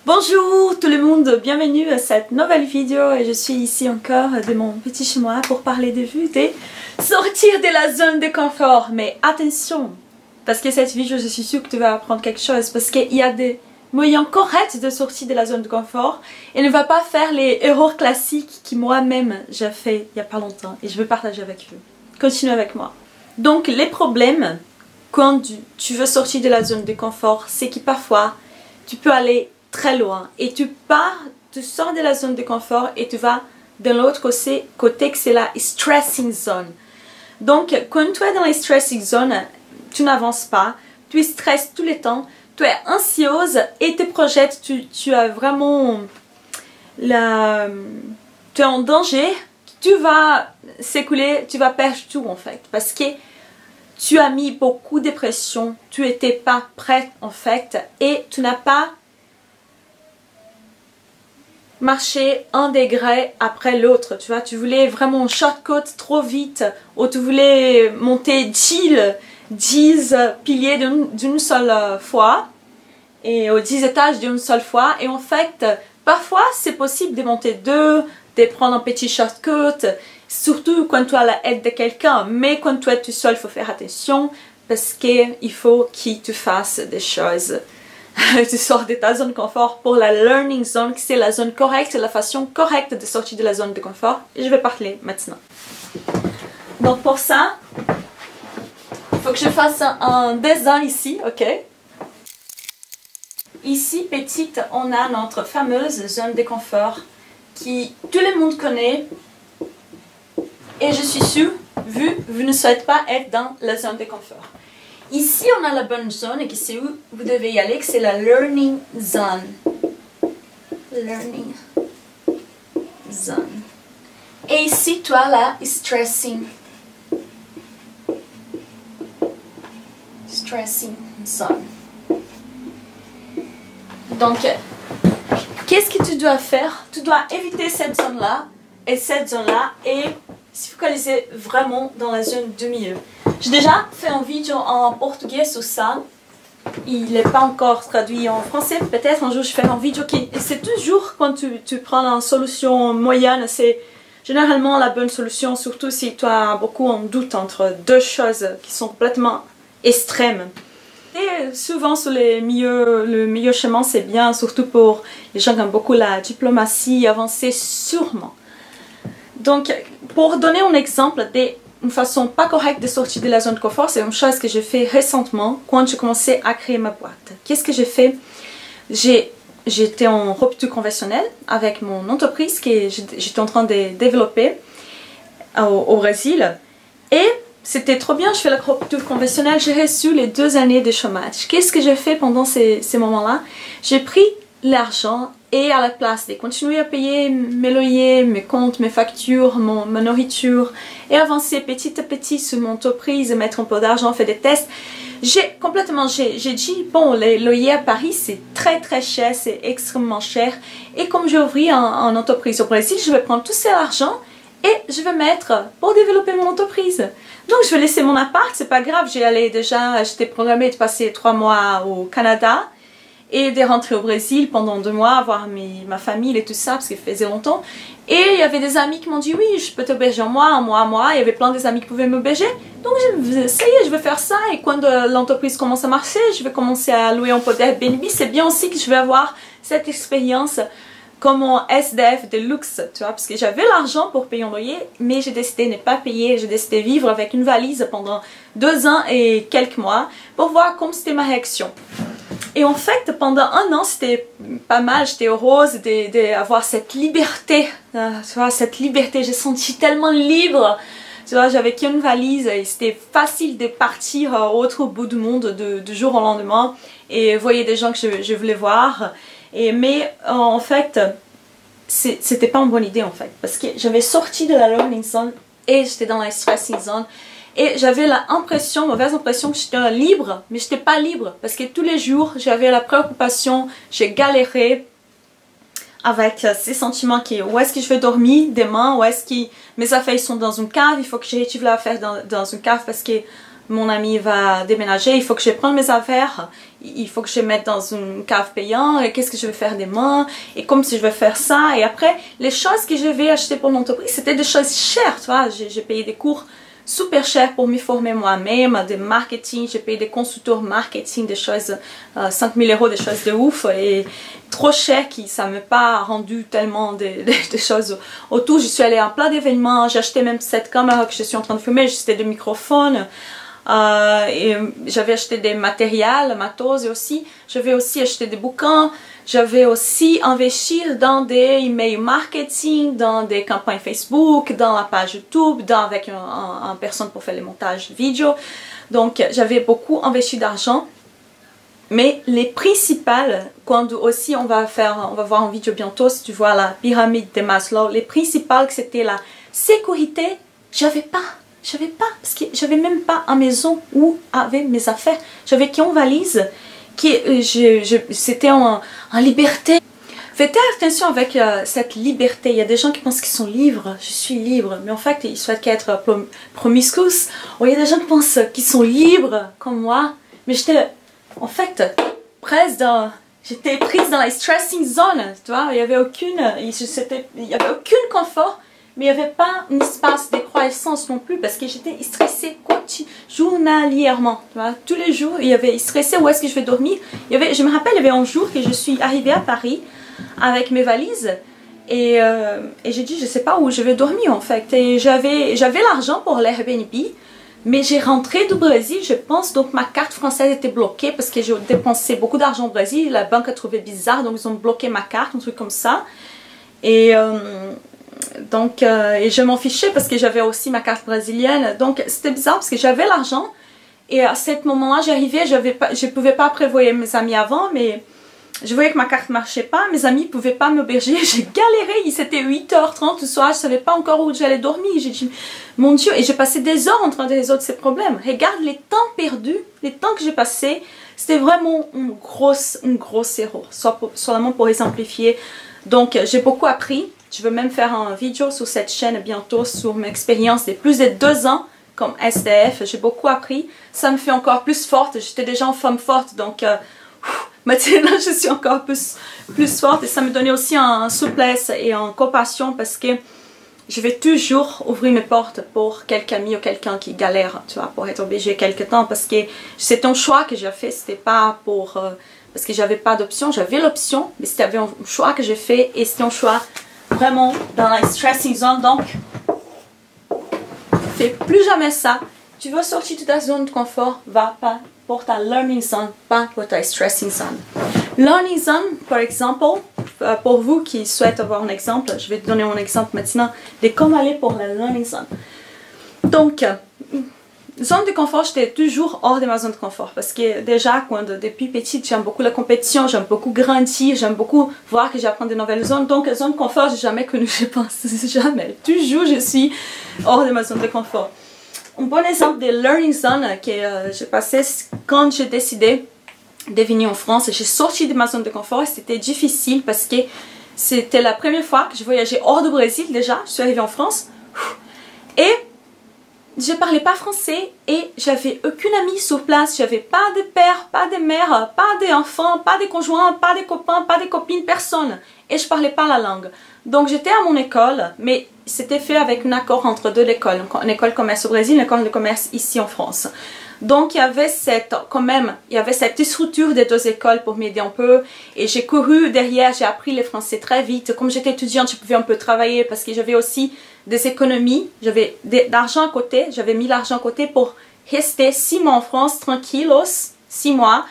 Bonjour tout le monde, bienvenue à cette nouvelle vidéo et je suis ici encore de mon petit chez moi pour parler de vous de sortir de la zone de confort. Mais attention, parce que cette vidéo je suis sûre que tu vas apprendre quelque chose, parce qu'il y a des moyens corrects de sortir de la zone de confort et ne va pas faire les erreurs classiques que moi-même j'ai fait il n'y a pas longtemps et je veux partager avec vous. Continue avec moi. Donc les problèmes quand tu veux sortir de la zone de confort, c'est que parfois tu peux aller très loin et tu sors de la zone de confort et tu vas de l'autre côté que c'est la stressing zone. Donc quand tu es dans la stressing zone, tu n'avances pas, tu stresses tout le temps, tu es anxieuse et tes projets, tu as vraiment tu es en danger, tu vas s'écouler, tu vas perdre tout en fait parce que tu as mis beaucoup de pression, tu n'étais pas prête en fait et tu n'as pas marché un degré après l'autre, tu vois, tu voulais vraiment shortcut trop vite ou tu voulais monter 10 piliers d'une seule fois et aux 10 étages d'une seule fois et en fait parfois c'est possible de monter deux, de prendre un petit shortcut, surtout quand tu as l'aide de quelqu'un, mais quand tu es tout seul il faut faire attention parce qu'il faut que tu fasses des choses. Tu sors de ta zone de confort pour la learning zone, qui c'est la zone correcte, c'est la façon correcte de sortir de la zone de confort. Et je vais parler maintenant. Donc pour ça, il faut que je fasse un dessin ici, ok? Ici, petite, on a notre fameuse zone de confort qui tout le monde connaît. Et je suis sûre, vous ne souhaitez pas être dans la zone de confort. Ici, on a la bonne zone et c'est où vous devez y aller, que c'est la learning zone. Learning zone. Et ici, tu as la stressing zone. Donc, qu'est-ce que tu dois faire? Tu dois éviter cette zone-là et cette zone-là et se focaliser vraiment dans la zone du milieu. J'ai déjà fait une vidéo en portugais sur ça. Il n'est pas encore traduit en français. Peut-être un jour je ferai une vidéo qui... C'est toujours quand tu prends une solution moyenne, c'est généralement la bonne solution, surtout si tu as beaucoup en doute entre deux choses qui sont complètement extrêmes. Et souvent sur le milieu chemin, c'est bien, surtout pour les gens qui aiment beaucoup la diplomatie, avancer sûrement. Donc, pour donner un exemple d'une façon pas correcte de sortir de la zone de confort, c'est une chose que j'ai fait récemment quand j'ai commencé à créer ma boîte. Qu'est-ce que j'ai fait? J'étais en rupture conventionnelle avec mon entreprise que j'étais en train de développer au Brésil. Et c'était trop bien, je fais la rupture conventionnelle, j'ai reçu les 2 années de chômage. Qu'est-ce que j'ai fait pendant ces moments-là? J'ai pris l'argent et à la place de continuer à payer mes loyers, mes comptes, mes factures, ma nourriture et avancer petit à petit sur mon entreprise, mettre un peu d'argent, faire des tests, j'ai dit bon, les loyers à Paris c'est très cher, c'est extrêmement cher et comme j'ai ouvert une entreprise au Brésil, je vais prendre tout cet argent et je vais mettre pour développer mon entreprise. Donc je vais laisser mon appart, c'est pas grave, j'étais programmée de passer 3 mois au Canada et de rentrer au Brésil pendant 2 mois, voir ma famille et tout ça, parce qu'il faisait longtemps. Et il y avait des amis qui m'ont dit oui, je peux t'héberger un mois. Il y avait plein d'amis qui pouvaient m'héberger. Donc ça y est, je vais faire ça. Et quand l'entreprise commence à marcher, je vais commencer à louer un peu d'Airbnb. C'est bien aussi que je vais avoir cette expérience comme un SDF de luxe, tu vois, parce que j'avais l'argent pour payer un loyer, mais j'ai décidé de ne pas payer, j'ai décidé de vivre avec une valise pendant 2 ans et quelques mois pour voir comment c'était ma réaction. Et en fait, pendant 1 an, c'était pas mal, j'étais heureuse d'avoir cette liberté, tu vois, cette liberté, j'ai senti tellement libre, tu vois, j'avais qu'une valise et c'était facile de partir à l'autre bout du monde du jour au lendemain et voyer des gens que je voulais voir. Mais en fait, c'était pas une bonne idée en fait, parce que j'avais sorti de la learning zone et j'étais dans la stressing zone. Et j'avais mauvaise impression que j'étais libre, mais je n'étais pas libre. Parce que tous les jours, j'avais la préoccupation, j'ai galéré avec ces sentiments qui où est-ce que je vais dormir demain, où est-ce que mes affaires sont dans une cave, il faut que je réutilise l'affaire dans une cave parce que mon ami va déménager, il faut que je prenne mes affaires, il faut que je mette dans une cave payante, et qu'est-ce que je vais faire demain, et comme si je vais faire ça, et après, les choses que je vais acheter pour l'entreprise, c'était des choses chères, tu vois, j'ai payé des cours super chers pour me former moi-même, des marketing, j'ai payé des consultants marketing, des choses, 5000 €, des choses de ouf, et trop cher, qui ça m'a pas rendu tellement des choses autour. Je suis allée à plein d'événements, j'ai acheté même cette caméra que je suis en train de filmer, j'ai acheté des microphones, et j'avais acheté des matériels, matos, et aussi, j'avais aussi acheté des bouquins, j'avais aussi investi dans des email marketing, dans des campagnes Facebook, dans la page YouTube, avec une personne pour faire les montages vidéo. Donc j'avais beaucoup investi d'argent. Mais les principales, quand aussi on va voir en vidéo bientôt, si tu vois la pyramide de Maslow, les principales, c'était la sécurité, j'avais pas, parce que j'avais même pas une maison où avait mes affaires. J'avais qu'une valise, c'était en liberté. Faites attention avec cette liberté. Il y a des gens qui pensent qu'ils sont libres. Je suis libre. Mais en fait, ils souhaitent être promiscuous. Ou il y a des gens qui pensent qu'ils sont libres, comme moi. Mais j'étais, en fait, j'étais prise dans la stressing zone. Tu vois, il n'y avait aucun confort. Mais il n'y avait pas un espace de croissance non plus parce que j'étais stressée journalièrement. Tu vois. Tous les jours, il y avait stressé où est-ce que je vais dormir. Je me rappelle, il y avait un jour que je suis arrivée à Paris avec mes valises et j'ai dit, je ne sais pas où je vais dormir en fait. Et j'avais l'argent pour l'Airbnb, mais j'ai rentré du Brésil, je pense, donc ma carte française était bloquée parce que j'ai dépensé beaucoup d'argent au Brésil. La banque a trouvé bizarre, donc ils ont bloqué ma carte, un truc comme ça. Et je m'en fichais parce que j'avais aussi ma carte brésilienne. Donc c'était bizarre parce que j'avais l'argent et à ce moment-là j'arrivais, je ne pouvais pas prévoir mes amis avant, mais je voyais que ma carte ne marchait pas, mes amis ne pouvaient pas m'héberger, j'ai galéré, c'était 8h30 le soir, je ne savais pas encore où j'allais dormir, j'ai dit mon Dieu, et j'ai passé des heures en train de résoudre ces problèmes. Regarde les temps perdus, les temps que j'ai passés, c'était vraiment une grosse erreur, seulement pour exemplifier. Donc j'ai beaucoup appris. Je veux même faire une vidéo sur cette chaîne bientôt sur mon expérience de plus de 2 ans comme SDF. J'ai beaucoup appris. Ça me fait encore plus forte. J'étais déjà une femme forte, donc maintenant je suis encore plus forte. Et ça me donnait aussi une souplesse et une compassion parce que je vais toujours ouvrir mes portes pour quelqu'un ami ou quelqu'un qui galère, tu vois, pour être obligé quelque temps. Parce que c'est un choix que j'ai fait. C'était pas pour parce que j'avais pas d'option. J'avais l'option, mais c'était un choix que j'ai fait et c'était un choix vraiment dans la stressing zone. Donc fais plus jamais ça. Tu veux sortir de ta zone de confort, va pas pour ta learning zone, pas pour ta stressing zone. Learning zone, par exemple, pour vous qui souhaitent avoir un exemple, je vais te donner un exemple maintenant de comment aller pour la learning zone. Donc zone de confort, j'étais toujours hors de ma zone de confort parce que déjà, depuis petite, j'aime beaucoup la compétition, j'aime beaucoup grandir, j'aime beaucoup voir que j'apprends de nouvelles zones. Donc, zone de confort, j'ai jamais connu, je pense, jamais. Toujours, je suis hors de ma zone de confort. Un bon exemple de learning zone que j'ai passé quand j'ai décidé de venir en France. J'ai sorti de ma zone de confort et c'était difficile parce que c'était la première fois que je voyageais hors du Brésil déjà. Je suis arrivée en France et je parlais pas français et j'avais aucune amie sur place, j'avais pas de père, pas de mère, pas d'enfants, pas de conjoints, pas de copains, pas de copines, personne. Et je parlais pas la langue. Donc j'étais à mon école, mais c'était fait avec un accord entre deux écoles, une école de commerce au Brésil, une école de commerce ici en France. Donc il y avait cette structure des deux écoles pour m'aider un peu et j'ai couru derrière, j'ai appris le français très vite. Comme j'étais étudiante, je pouvais un peu travailler parce que j'avais aussi des économies, j'avais d'argent à côté, j'avais mis l'argent à côté pour rester 6 mois en France, tranquillos, 6 mois.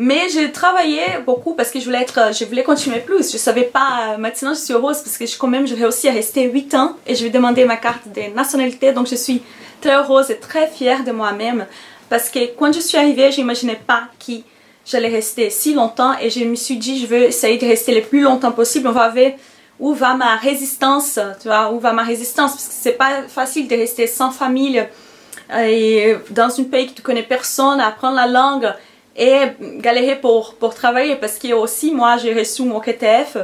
Mais j'ai travaillé beaucoup parce que je voulais continuer plus. Je savais pas, maintenant je suis heureuse parce que j'ai réussi à rester 8 ans et je vais demander ma carte de nationalité. Donc je suis très heureuse et très fière de moi-même parce que quand je suis arrivée, je n'imaginais pas que j'allais rester si longtemps et je me suis dit je veux essayer de rester le plus longtemps possible. On va voir où va ma résistance, tu vois, où va ma résistance parce que c'est pas facile de rester sans famille et dans un pays que tu connais personne, apprendre la langue et galérer pour travailler parce que aussi moi j'ai reçu mon QTF,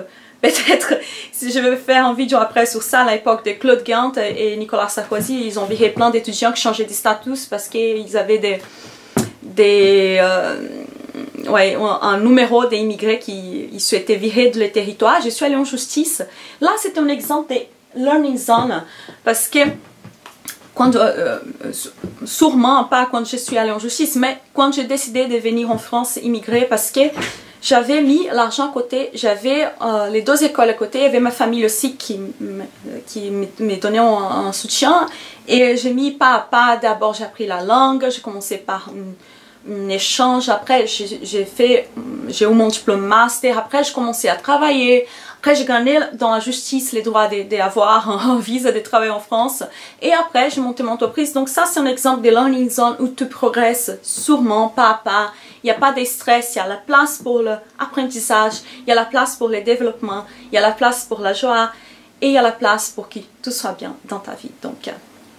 peut-être si je vais faire une vidéo après sur ça, à l'époque de Claude Gant et Nicolas Sarkozy, ils ont viré plein d'étudiants qui changeaient de status parce qu'ils avaient un numéro d'immigrés qui souhaitaient virer de le territoire. Je suis allée en justice. Là, c'est un exemple de learning zone parce que sûrement pas quand je suis allée en justice, mais quand j'ai décidé de venir en France immigrer parce que j'avais mis l'argent à côté, j'avais les 2 écoles à côté, il y avait ma famille aussi qui me donnait un soutien et j'ai mis pas à pas. D'abord j'ai appris la langue, j'ai commencé par un échange, après j'ai eu mon diplôme master, après j'ai commencé à travailler, après j'ai gagné dans la justice les droits d'avoir un visa de travail en France et après j'ai monté mon entreprise. Donc ça c'est un exemple de learning zone où tu progresses sûrement pas à pas, il n'y a pas de stress, il y a la place pour l'apprentissage, il y a la place pour le développement, il y a la place pour la joie et il y a la place pour que tout soit bien dans ta vie. Donc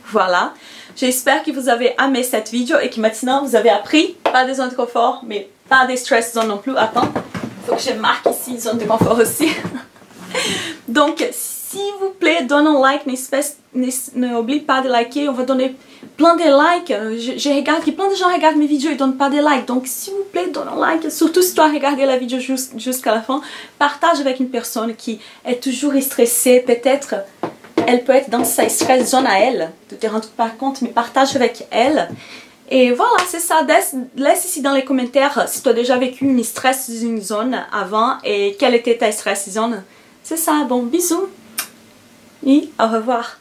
voilà, j'espère que vous avez aimé cette vidéo et que maintenant vous avez appris, pas des zones de confort, mais pas des stress zones non plus. Attends, il faut que je marque ici zone de confort aussi. Donc, s'il vous plaît, donne un like, n'oublie pas de liker, on va donner plein de likes. Je regarde que plein de gens regardent mes vidéos et ne donnent pas de likes, donc s'il vous plaît, donne un like. Surtout si tu as regardé la vidéo jusqu'à la fin, partage avec une personne qui est toujours stressée, peut-être. Elle peut être dans sa stress zone à elle, tu ne te rends pas compte, mais partage avec elle. Et voilà, c'est ça. Laisse ici dans les commentaires si tu as déjà vécu une stress zone avant et quelle était ta stress zone. C'est ça, bon, bisous et au revoir.